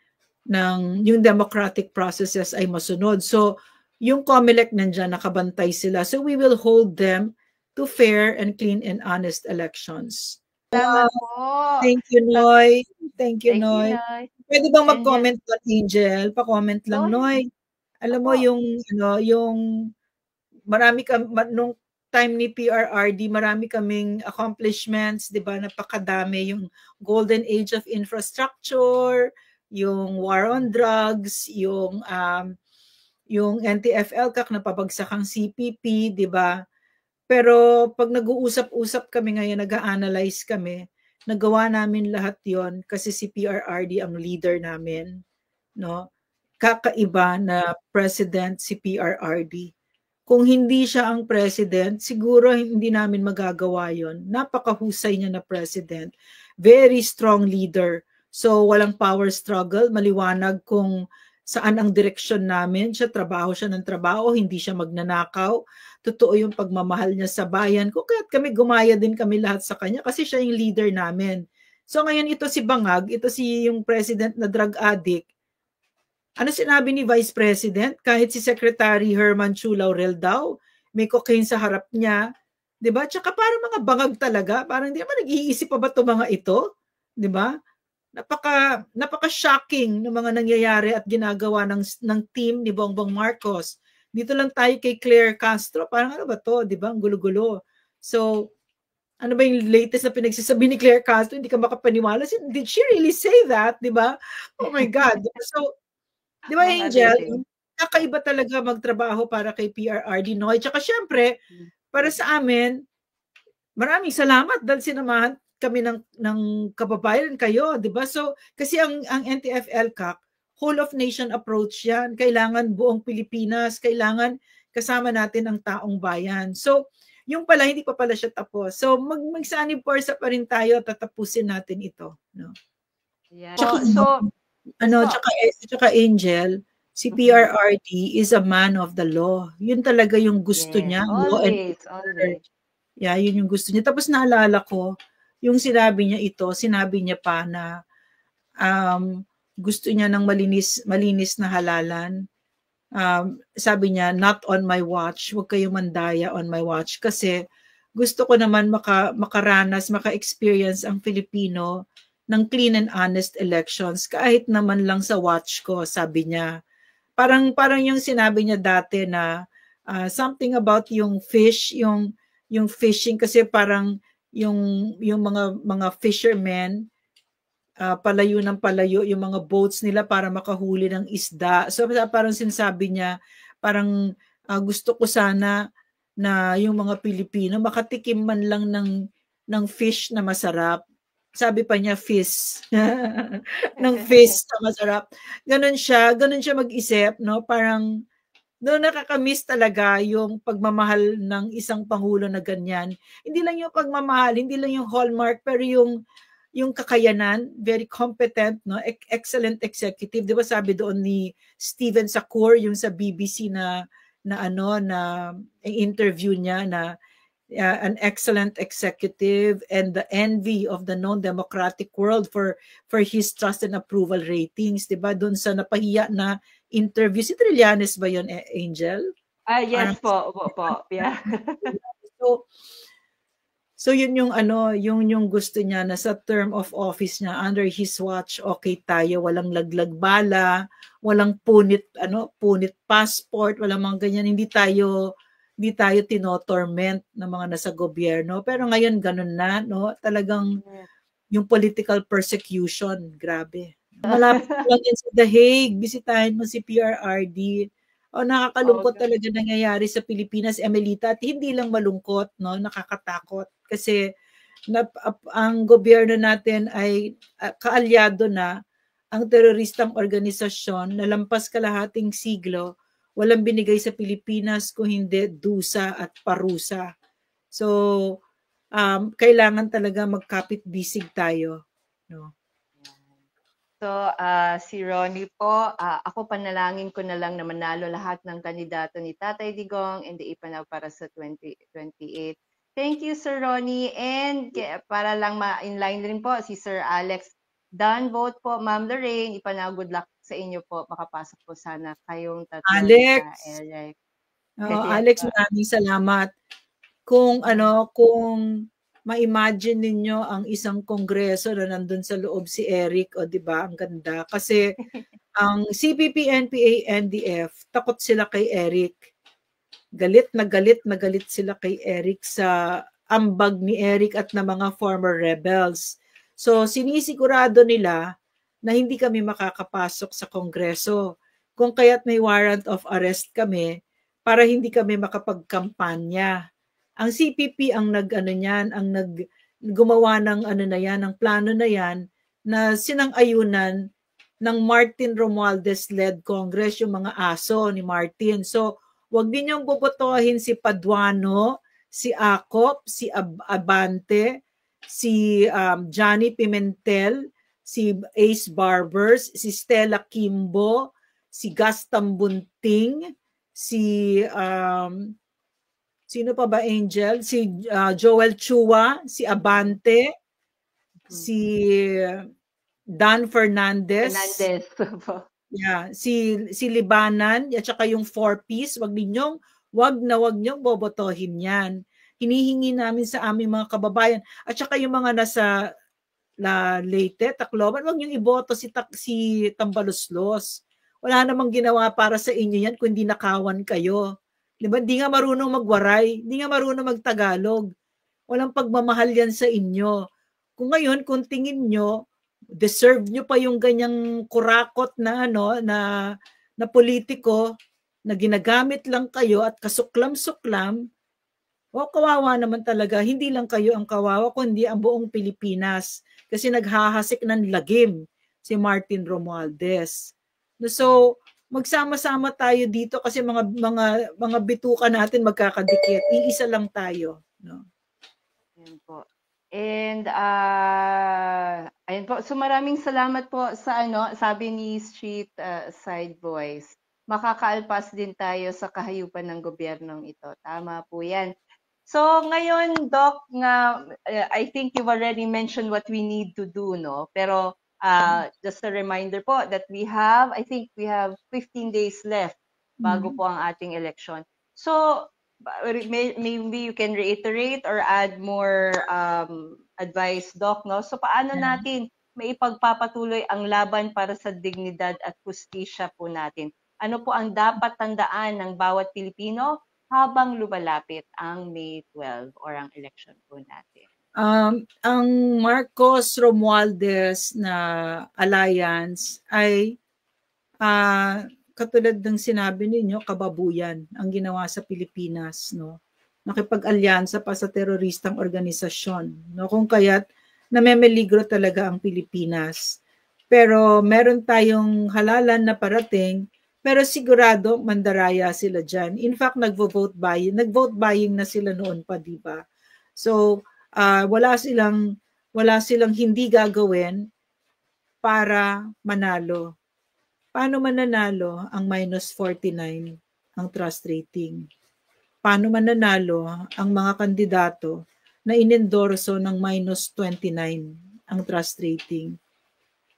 [SPEAKER 1] yung democratic processes ay masunod. So yung COMELEC nandiyan, nakabantay sila. So we will hold them to fair and clean and honest elections.
[SPEAKER 2] Salamat po.
[SPEAKER 1] Thank you, Noy. Thank you, Noy. Pwede bang mag-comment doon, Angel? Pa-comment lang, Noy. Alam mo yung marami nung time ni PRRD, marami kaming accomplishments, 'di ba? Napakadami, yung golden age of infrastructure, yung war on drugs, yung NTF-ELCAC na pabagsak ang CPP, 'di ba? Pero pag nag-uusap-usap kami ngayon, nag-a-analyze kami, nagawa namin lahat 'yon kasi si PRRD ang leader namin, no? Kakaiba na president si PRRD. Kung hindi siya ang president, siguro hindi namin magagawa 'yon. Napakahusay niya na president. Very strong leader. So walang power struggle, maliwanag kung saan ang direksyon namin. Trabaho siya ng trabaho, hindi siya magnanakaw. Totoo yung pagmamahal niya sa bayan. Kung kaya't kami, gumaya din kami lahat sa kanya kasi siya yung leader namin. So ngayon ito si Bangag, ito si yung president na drug addict. Ano sinabi ni Vice President? Kahit si Secretary Herman Chu Laurel daw, may cocaine sa harap niya. Diba? Tsaka parang mga bangag talaga. Parang hindi naman nag-iisip pa ba ito mga ito? Diba? Napaka-shocking ng mga nangyayari at ginagawa ng team ni Bongbong Marcos. Dito lang tayo kay Claire Castro. Parang ano ba to? Diba? Ang gulo-gulo. So, ano ba yung latest na pinagsasabi ni Claire Castro? Hindi ka makapaniwala. Did she really say that? Diba? Oh my God. So, diba, Angel? Kakaiba talaga magtrabaho para kay PRRD, no? At saka syempre, para sa amin, maraming salamat dahil sinamahan kami ng kababayan kayo, di ba? So, kasi ang NTF-ELCAC, whole of nation approach yan. Kailangan buong Pilipinas, kailangan kasama natin ang taong bayan. So, yung pala, hindi pa pala siya tapos. So, magsanib forsa pa rin tayo, tatapusin natin ito. No?
[SPEAKER 2] Yeah.
[SPEAKER 1] Tsaka Angel, si PRRD is a man of the law. Yun talaga yung gusto niya.
[SPEAKER 2] Always.
[SPEAKER 1] Yeah, yun yung gusto niya. Tapos naalala ko, yung sinabi niya pa na gusto niya ng malinis na halalan. Sabi niya, not on my watch, huwag kayong mandaya on my watch kasi gusto ko naman makaranas, maka-experience ang Filipino ng clean and honest elections kahit naman lang sa watch ko, sabi niya. Parang yung sinabi niya dati na something about yung fish, yung fishing kasi parang yung mga fishermen palayo ng palayo yung mga boats nila para makahuli ng isda. So parang sinasabi niya, parang gusto ko sana na yung mga Pilipino makatikim man lang ng fish na masarap. Sabi pa niya fish. ng fish na masarap. Ganun siya mag-isip, no? Parang no, nakakamiss talaga yung pagmamahal ng isang pangulo na ganyan. Hindi lang yung pagmamahal, hindi lang yung hallmark, pero yung kakayanan, very competent, no? Excellent executive. 'Di ba sabi doon ni Steven Sakur yung sa BBC na interview niya na an excellent executive and the envy of the non-democratic world for his trust and approval ratings, 'di ba? Doon sa napahiya na interview si Trillanes ba 'yon, Angel?
[SPEAKER 2] Yes po, yeah.
[SPEAKER 1] So yun yung yung gusto niya na sa term of office niya under his watch, okay tayo, walang laglag bala, walang punit passport, walang mga ganyan, hindi tayo tinotorment ng mga nasa gobyerno. Pero ngayon ganun na, no? Talagang yung political persecution, grabe. Malapit lang yan sa The Hague, bisitahin mo si PRRD. Nakakalungkot talaga nangyayari sa Pilipinas, Emelita, at hindi lang malungkot, no, nakakatakot kasi ang gobyerno natin ay kaalyado na ang teroristang organisasyon na lampas kalahating siglo, walang binigay sa Pilipinas kung hindi dusa at parusa. So, kailangan talaga magkapit-bisig tayo, no?
[SPEAKER 2] So, si Ronnie po, ako panalangin ko na lang na manalo lahat ng kandidato ni Tatay Digong and the Ipanaw para sa 2028. Thank you, Sir Ronnie. And para lang ma-inline rin po, si Sir Alex, done vote po. Ma'am Lorraine, Ipanaw, good luck sa inyo po. Makapasok po sana kayong tatlo.
[SPEAKER 1] Alex! Alex, maraming salamat. Kung ma-imagine ninyo ang isang kongreso na nandun sa loob si Eric, o di ba? Ang ganda. Kasi ang CPP, NPA, NDF, takot sila kay Eric. Galit na galit sila kay Eric sa ambag ni Eric at na mga former rebels. So sinisigurado nila na hindi kami makakapasok sa kongreso. Kung kaya't may warrant of arrest kami para hindi kami makapagkampanya. Ang CPP ang gumawa ng ng plano na yan na sinang-ayunan ng Martin Romualdez led Congress, yung mga aso ni Martin. So, wag ninyong bobotohin si Paduano, si Acop, si Abante, si Johnny Pimentel, si Ace Barbers, si Stella Kimbo, si Gaston Bunting, si sino pa ba, Angel? Si Joel Chua, si Abante, si Dan Fernandez. Yeah, si Libanan at saka yung 4-piece, wag niyong bobotohin 'yan. Hinihingi namin sa aming mga kababayan at saka yung mga nasa Leyte, Tacloban, wag niyong iboto si Tambaloslos. Wala namang ginawa para sa inyo 'yan kung hindi nakawan kayo. 'Di ba? Hindi nga marunong magwaray, hindi nga marunong magtagalog. Walang pagmamahal 'yan sa inyo. Kung ngayon, kung tingin nyo, deserve nyo pa yung ganyang kurakot na na politiko na ginagamit lang kayo at kasuklam-suklam, kawawa naman talaga. Hindi lang kayo ang kawawa, kundi ang buong Pilipinas. Kasi naghahasik ng lagim si Martin Romualdez. So, magsama-sama tayo dito kasi mga bituka natin magkakadikit. Iisa lang tayo, no?
[SPEAKER 2] Yan po. And ayun po. So maraming salamat po sa sabi ni Street Side Voice. Makakaalpas din tayo sa kahayupan ng gobyernong ito. Tama po 'yan. So ngayon, Doc, I think you've already mentioned what we need to do, no? Pero Just a reminder po that I think we have 15 days left bago po ang ating election. So, maybe you can reiterate or add more advice, Doc, no? So, paano natin may ipagpapatuloy ang laban para sa dignidad at hustisya po natin? Ano po ang dapat tandaan ng bawat Pilipino habang lumalapit ang May 12 or ang election po natin?
[SPEAKER 1] Ang Marcos-Romualdez na alliance ay katulad ng sinabi ninyo, kababuyan ang ginawa sa Pilipinas, no? Nakipag-alyansa pa sa teroristang organisasyon, no? Kung kaya't namemeligro talaga ang Pilipinas. Pero meron tayong halalan na parating, pero sigurado mandaraya sila dyan. In fact, nag-vote buying na sila noon pa, di ba? So, wala silang hindi gagawin para manalo. Paano mananalo ang -49 ang trust rating? Paano mananalo ang mga kandidato na inendorso ng -29 ang trust rating?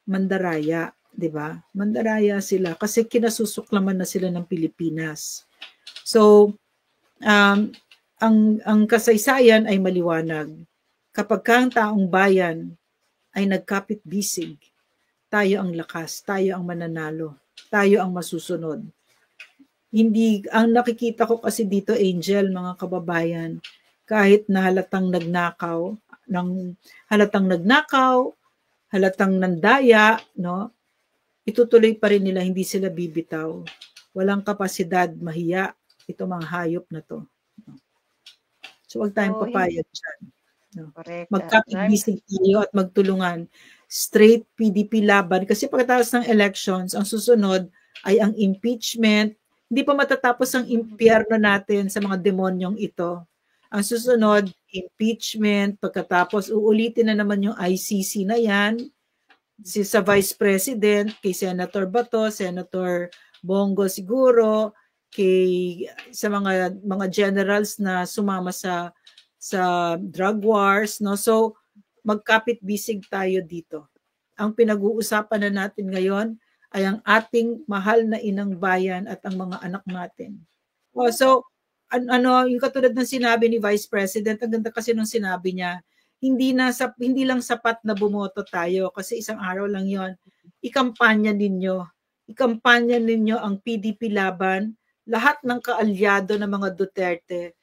[SPEAKER 1] Mandaraya, di ba? Mandaraya sila kasi kinasusuklaman na sila ng Pilipinas. So, ang kasaysayan ay maliwanag. Kapag ang taong bayan ay nagkapit-bisig, tayo ang lakas, tayo ang mananalo, tayo ang masusunod. Hindi, ang nakikita ko kasi dito, Angel, mga kababayan, kahit na halatang nagnakaw, halatang nandaya, no? Itutuloy pa rin nila, hindi sila bibitaw. Walang kapasidad, mahiya, ito mga hayop na to. So, huwag tayong papayag dyan. No? Magkapit-bisig tayo at magtulungan. Straight PDP laban. Kasi pagkatapos ng elections, ang susunod ay ang impeachment. Hindi pa matatapos ang impyerno natin sa mga demonyong ito. Ang susunod, impeachment. Pagkatapos, uulitin na naman yung ICC na yan. Sa Vice President, kay Senator Bato, Senator Bongo siguro, sa mga generals na sumama sa drug wars, no? So magkapit-bisig tayo dito. Ang pinag-uusapan na natin ngayon ay ang ating mahal na inang bayan at ang mga anak natin. So yung katulad ng sinabi ni Vice President, ang ganda kasi nung sinabi niya, hindi lang sapat na bumoto tayo kasi isang araw lang 'yon. Ikampanya ninyo ang PDP laban, lahat ng kaalyado ng mga Duterte.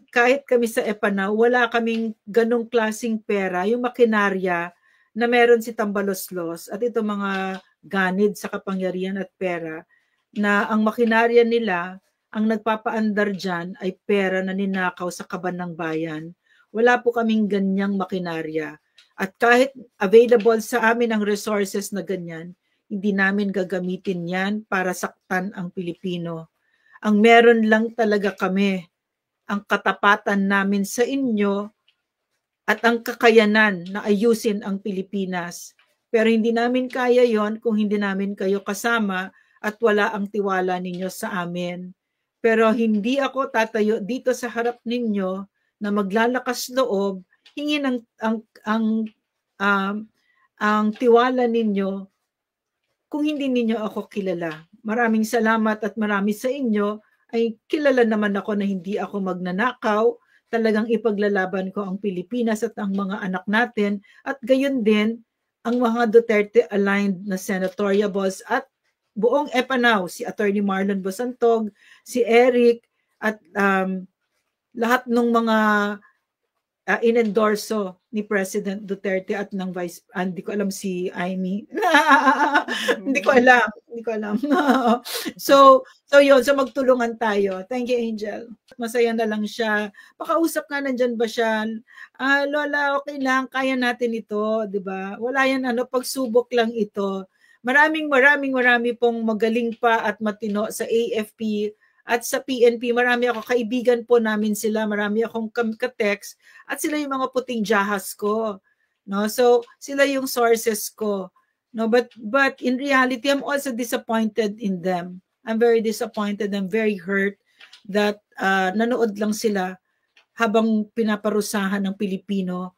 [SPEAKER 1] Kahit kami sa EPANAW, wala kaming ganong klaseng pera, yung makinarya na meron si Tambaloslos at ito mga ganid sa kapangyarihan at pera, na ang makinarya nila, ang nagpapaandar dyan ay pera na ninakaw sa kaban ng bayan. Wala po kaming ganyang makinarya. At kahit available sa amin ang resources na ganyan, hindi namin gagamitin yan para saktan ang Pilipino. Ang meron lang talaga kami, ang katapatan namin sa inyo at ang kakayanan na ayusin ang Pilipinas. Pero hindi namin kaya yon kung hindi namin kayo kasama at wala ang tiwala ninyo sa amin. Pero hindi ako tatayo dito sa harap ninyo na maglalakas loob, hingin ang tiwala ninyo kung hindi ninyo ako kilala. Maraming salamat at marami sa inyo ay kilala naman ako na hindi ako magnanakaw, talagang ipaglalaban ko ang Pilipinas at ang mga anak natin, at gayon din ang mga Duterte-aligned na senatoriables at buong EPANAW, si Attorney Marlon Bosantog, si Eric, at lahat ng mga inendorso ni President Duterte at ng Vice, hindi ko alam si Amy. Hindi ko alam. So yun, so magtulungan tayo. Thank you, Angel. Masaya na lang siya. Pakausap nga, nandyan ba siya? Lola, okay lang, kaya natin ito, di ba? Wala yan, pagsubok lang ito. Marami pong magaling pa at matino sa AFP at sa PNP. Marami ako, kaibigan po namin sila, marami akong ka-text, at sila yung mga puting jahas ko, no? So sila yung sources ko, no? But in reality, I'm also disappointed in them. I'm very disappointed. I'm very hurt that nanood lang sila habang pinaparusahan ng Pilipino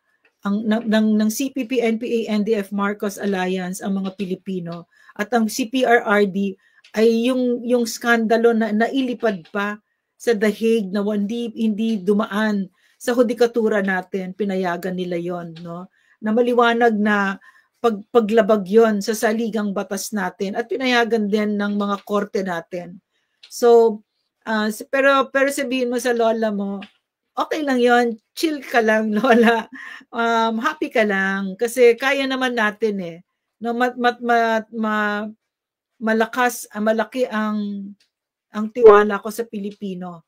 [SPEAKER 1] ng CPP, NPA, NDF, Marcos Alliance ang mga Pilipino, at ang CPRRD ay yung skandalo na nailipad pa sa The Hague na hindi dumaan sa hudikatura natin, pinayagan nila yon, no? Na maliwanag na paglabag yon sa saligang batas natin at pinayagan din ng mga korte natin. So, pero sabihin mo sa lola mo, okay lang yon, chill ka lang, lola. Happy ka lang kasi kaya naman natin eh. No, malaki ang tiwala ko sa Pilipino,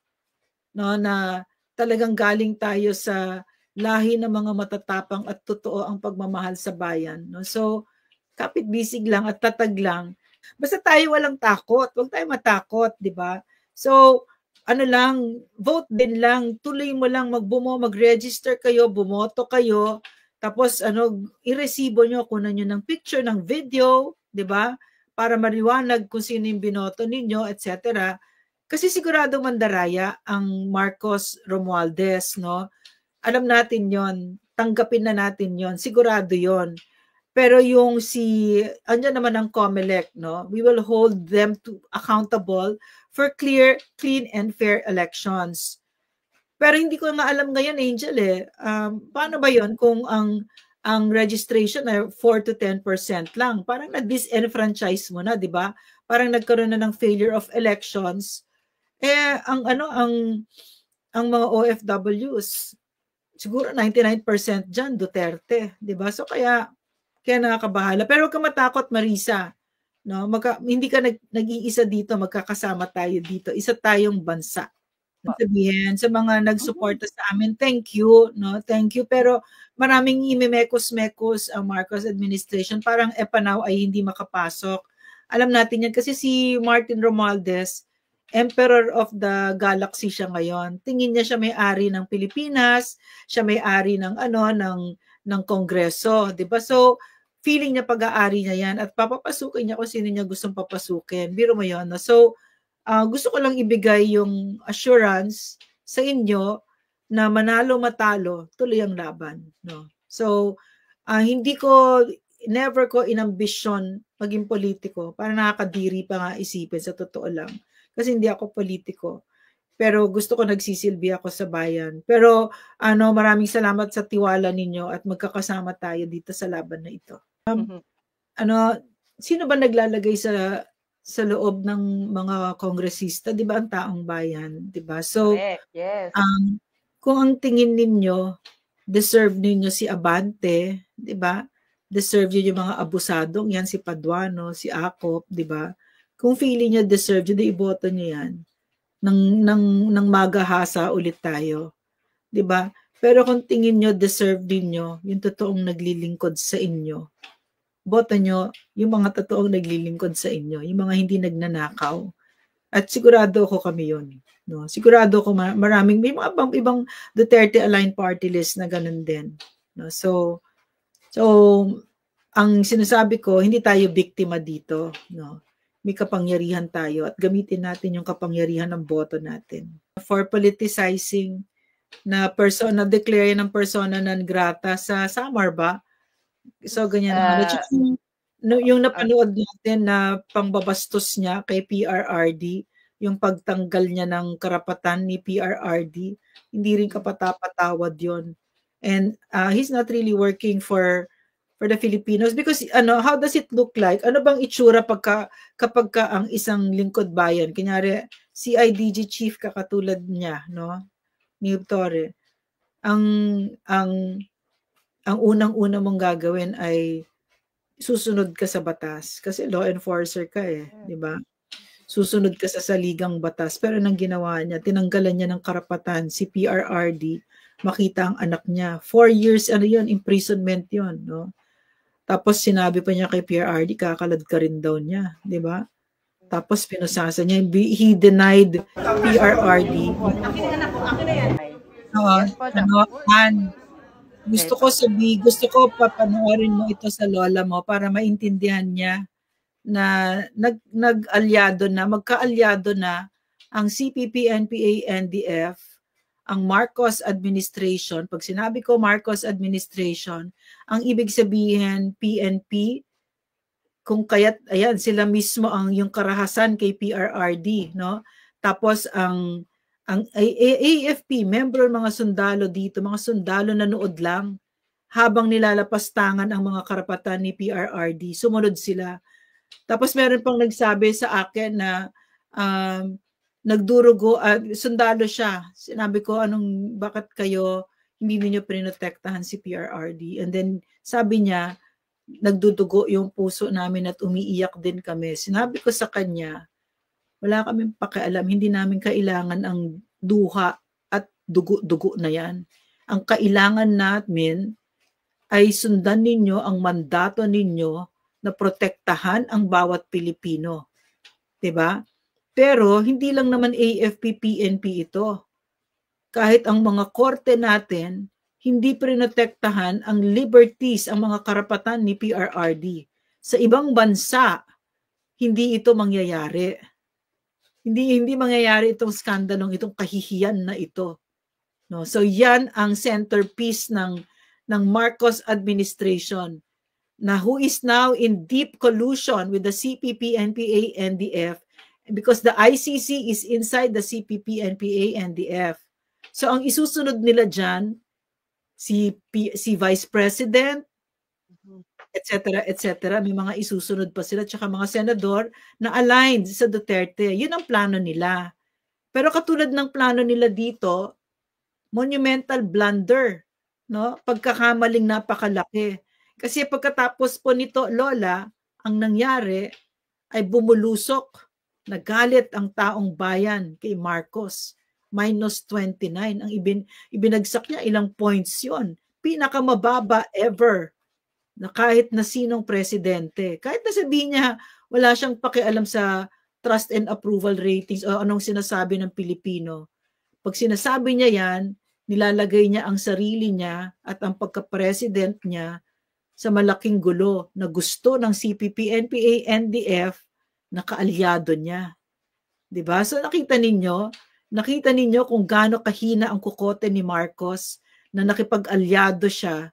[SPEAKER 1] no, na talagang galing tayo sa lahi ng mga matatapang at totoo ang pagmamahal sa bayan, no. So, kapit-bisig lang at tatag lang. Basta tayo walang takot, huwag tayo matakot, di ba? So, ano lang, vote din lang, tuloy mo lang mag-register kayo, bumoto kayo, tapos i-resibo nyo, kunan nyo ng picture, ng video, di ba? Para mariwanag kung sino yung binoto ninyo, etc. Kasi sigurado mandaraya ang Marcos Romualdez, no? Alam natin yon, tanggapin na natin yon, sigurado yon. Pero yung andyan naman ang COMELEC, no? We will hold them accountable for clear, clean, and fair elections. Pero hindi ko na alam ngayon, Angel, paano ba yon kung ang registration ay 4 to 10% lang? Parang na-disenfranchise mo na, di ba? Parang nagkaroon na ng failure of elections. Ang mga OFWs, siguro 99% dyan, Duterte, di ba? So kaya nakakabahala. Pero huwag ka matakot, Marisa. No? Hindi ka nag-iisa dito, magkakasama tayo dito. Isa tayong bansa. Sabihin sa mga nagsuporta sa amin, thank you, no? Thank you. Pero maraming imemekos-mekos ang Marcos administration, parang Epanaw ay hindi makapasok. Alam natin yan kasi si Martin Romualdez, Emperor of the Galaxy siya ngayon. Tingin niya siya may-ari ng Pilipinas, siya may-ari ng ng Kongreso, 'di ba? So feeling niya pag-aari niya yan at papapasukin niya kung sino niya gustong papasukin. Biro mo yun, no? So gusto ko lang ibigay yung assurance sa inyo na manalo matalo, tuloy ang laban, no? So never ko inambisyon maging politiko, para nakakadiri pa nga isipin, sa totoo lang, kasi hindi ako politiko, pero gusto ko nagsisilbi ako sa bayan. Pero maraming salamat sa tiwala ninyo at magkakasama tayo dito sa laban na ito. Sino ba naglalagay sa loob ng mga kongresista, 'di ba, ang taong bayan, 'di ba? So,
[SPEAKER 2] yes.
[SPEAKER 1] Kung ang tingin ninyo deserve ninyo si Abante, 'di ba? Deserve yun yung mga abusadong yan, si Paduano, si Acop, 'di ba? Kung feeling niyo deserve yun, iboto niyo yan. Nang magahasa ulit tayo, 'di ba? Pero kung tingin niyo deserve din niyo yung totoong naglilingkod sa inyo, boto nyo yung mga totoong naglilingkod sa inyo, yung mga hindi nagnanakaw. At sigurado ako kami yun. No? Sigurado ako may mga ibang Duterte-aligned party list na ganun din. No? So, ang sinasabi ko, hindi tayo biktima dito. No? May kapangyarihan tayo at gamitin natin yung kapangyarihan ng boto natin. For politicizing na declare ng persona non grata sa Samar ba? So, ganyan yung napanood natin na pangbabastos niya kay PRRD, yung pagtanggal niya ng karapatan ni PRRD, hindi rin kapatapatawad yon. And he's not really working for the Filipinos because how does it look like? Ano bang itsura kapag ang isang lingkod bayan, kunyari CIDG chief kakatulad niya, no? Ni Torre. Ang unang-una mong gagawin ay susunod ka sa batas kasi law enforcer ka 'di ba? Susunod ka sa saligang batas. Pero nang ginawa niya, tinanggalan niya ng karapatan si PRRD, makita ang anak niya. 4 years imprisonment 'yon, no? Tapos sinabi pa niya kay PRRD, kakalad ka rin daw niya, 'di ba? Tapos pinusasa niya, he denied PRRD. Akin na yan. Gusto ko papanoorin mo ito sa lola mo para maintindihan niya na magkaalyado na ang CPP, NPA, NDF ang Marcos administration. Pag sinabi ko Marcos administration, ang ibig sabihin PNP, kung kaya't ayan sila mismo ang yung karahasan kay PRRD, no? Tapos ang AFP, membro mga sundalo dito, mga sundalo nanood lang habang nilalapastangan ang mga karapatan ni PRRD, sumunod sila. Tapos meron pang nagsabi sa akin na nagdurugo, sundalo siya. Sinabi ko, bakit kayo hindi niyo prinotektahan si PRRD? And then sabi niya, nagdudugo yung puso namin at umiiyak din kami. Sinabi ko sa kanya, wala kaming pakialam, hindi namin kailangan ang duha at dugo-dugo na yan. Ang kailangan namin ay sundan ninyo ang mandato ninyo na protektahan ang bawat Pilipino. 'Di ba? Pero hindi lang naman AFP, PNP ito. Kahit ang mga korte natin, hindi prinotektahan ang liberties, ang mga karapatan ni PRRD. Sa ibang bansa, hindi ito mangyayari. Hindi mangyayari itong skandalong, itong kahihiyan na ito. No? So yan ang centerpiece ng Marcos administration, na who is now in deep collusion with the CPP, NPA, NDF, because the ICC is inside the CPP, NPA, NDF. So ang isusunod nila dyan, si Vice President, etc. May mga isusunod pa sila, tsaka mga senador na aligned sa Duterte. Yun ang plano nila. Pero katulad ng plano nila dito, monumental blunder, no? Pagkakamaling napakalaki. Kasi pagkatapos po nito, Lola, ang nangyari ay bumulusok. Nagalit ang taong bayan kay Marcos. -29. Ang ibinagsak niya, ilang points yon. Pinakamababa ever na kahit na sinong presidente. Kahit na sabihin niya, wala siyang pakialam sa trust and approval ratings o anong sinasabi ng Pilipino. Pag sinasabi niya yan, nilalagay niya ang sarili niya at ang pagka-president niya sa malaking gulo na gusto ng CPP, NPA, NDF na kaalyado niya. 'Di ba? So nakita ninyo kung gaano kahina ang kukote ni Marcos na nakipag-alyado siya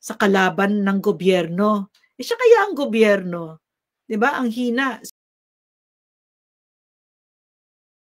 [SPEAKER 1] sa kalaban ng gobyerno. Siya kaya ang gobyerno. 'Di ba? Ang hina.